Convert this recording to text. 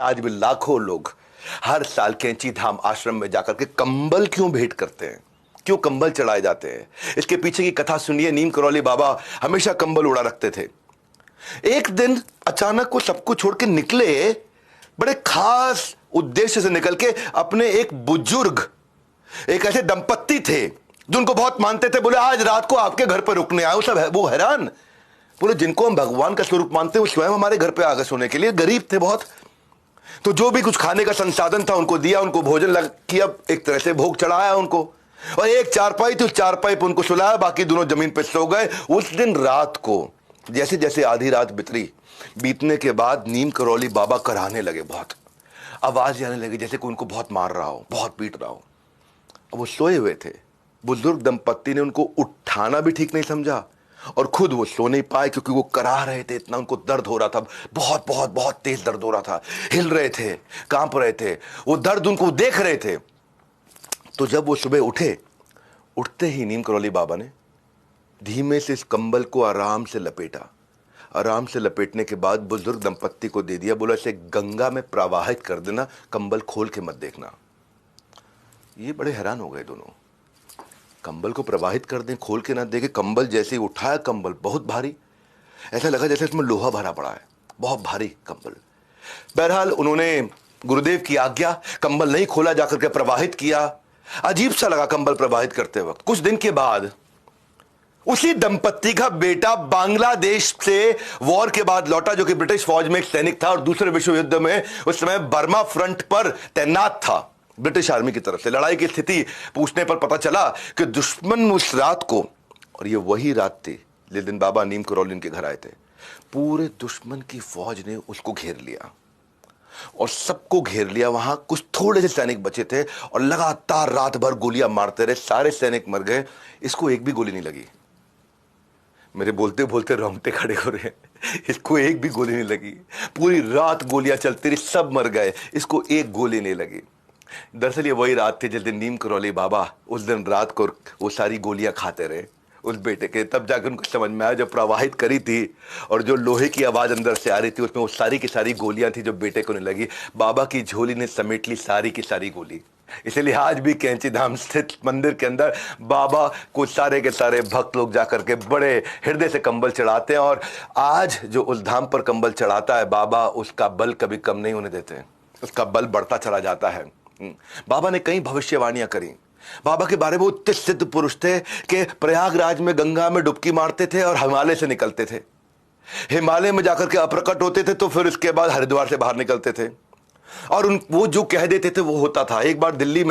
आज भी लाखों लोग हर साल कैंची धाम आश्रम में जाकर के कंबल क्यों भेंट करते हैं, क्यों कंबल चढ़ाए जाते हैं? इसके पीछे की कथा सुनिए। नीम करौली बाबा हमेशा कंबल उड़ा रखते थे। एक दिन अचानक वो सबको छोड़ के निकले, बड़े खास उद्देश्य से निकल के। अपने एक बुजुर्ग, एक ऐसे दंपत्ति थे जो उनको बहुत मानते थे। बोले आज रात को आपके घर पर रुकने आए। सब वो हैरान, बोले जिनको हम भगवान का स्वरूप मानते हैं वो स्वयं हमारे घर पे आ गए सोने के लिए। गरीब थे बहुत, तो जो भी कुछ खाने का संसाधन था उनको दिया, उनको भोजन लग किया, एक तरह से भोग चढ़ाया उनको। और एक चारपाई थी, उस चारपाई पर उनको सुलाया, बाकी दोनों जमीन पर सो गए। उस दिन रात को जैसे जैसे आधी रात बीतने के बाद नीम करौली बाबा कराहने लगे। बहुत आवाज आने लगी जैसे कोई उनको बहुत मार रहा हो, बहुत पीट रहा हो। अब वो सोए हुए थे। बुजुर्ग दंपत्ति ने उनको उठाना भी ठीक नहीं समझा और खुद वो सो नहीं पाए, क्योंकि वो कराह रहे थे। इतना उनको दर्द हो रहा था, बहुत बहुत बहुत तेज दर्द हो रहा था। हिल रहे थे, कांप रहे थे, वो दर्द उनको देख रहे थे। तो जब वो सुबह उठते ही नीम करौली बाबा ने धीमे से इस कंबल को आराम से लपेटा। आराम से लपेटने के बाद बुजुर्ग दंपत्ति को दे दिया। बोला इसे गंगा में प्रवाहित कर देना, कंबल खोल के मत देखना। ये बड़े हैरान हो गए दोनों। कंबल को प्रवाहित कर दें, खोल के ना देखे। कंबल जैसे ही उठाया, कंबल बहुत भारी, ऐसा लगा जैसे इसमें लोहा भरा पड़ा है, बहुत भारी कंबल। बहरहाल उन्होंने गुरुदेव की आज्ञा, कंबल नहीं खोला, जाकर के प्रवाहित किया। अजीब सा लगा कंबल प्रवाहित करते वक्त। कुछ दिन के बाद उसी दंपत्ति का बेटा बांग्लादेश से वॉर के बाद लौटा, जो कि ब्रिटिश फौज में एक सैनिक था और दूसरे विश्व युद्ध में उस समय बर्मा फ्रंट पर तैनात था ब्रिटिश आर्मी की तरफ से। लड़ाई की स्थिति पूछने पर पता चला कि दुश्मन उस रात को, और ये वही रात थी जिस दिन बाबा नीम करौली के घर आए थे, पूरे दुश्मन की फौज ने उसको घेर लिया और सबको घेर लिया। वहां कुछ थोड़े से सैनिक बचे थे और लगातार रात भर गोलियां मारते रहे। सारे सैनिक मर गए, इसको एक भी गोली नहीं लगी। मेरे बोलते बोलते रोंगटे खड़े हो रहे हैं। इसको एक भी गोली नहीं लगी। पूरी रात गोलियां चलती रही, सब मर गए, इसको एक गोली नहीं लगी। दरअसल ये वही रात थी जिस दिन नीम करौली बाबा उस दिन रात को वो सारी गोलियां खाते रहे उस बेटे के। तब जाकर उनको समझ में आया, जब प्रवाहित करी थी और जो लोहे की आवाज अंदर से आ रही थी, उसमें वो सारी की सारी गोलियां थी जो बेटे को नहीं लगी। बाबा की झोली ने समेट ली सारी की सारी गोली। इसलिए आज भी कैंची धाम स्थित मंदिर के अंदर बाबा को सारे के सारे भक्त लोग जाकर के बड़े हृदय से कंबल चढ़ाते हैं। और आज जो उस धाम पर कंबल चढ़ाता है बाबा, उसका बल कभी कम नहीं होने देते, उसका बल बढ़ता चला जाता है। बाबा ने कई भविष्यवाणियां करी। बाबा के बारे में उतने सिद्ध पुरुष थे कि प्रयागराज में गंगा में डुबकी मारते थे और हिमालय से निकलते थे। हिमालय में जाकर के अप्रकट होते थे, तो फिर उसके बाद हरिद्वार से बाहर निकलते थे और वो जो कह देते थे वो होता था। एक बार दिल्ली में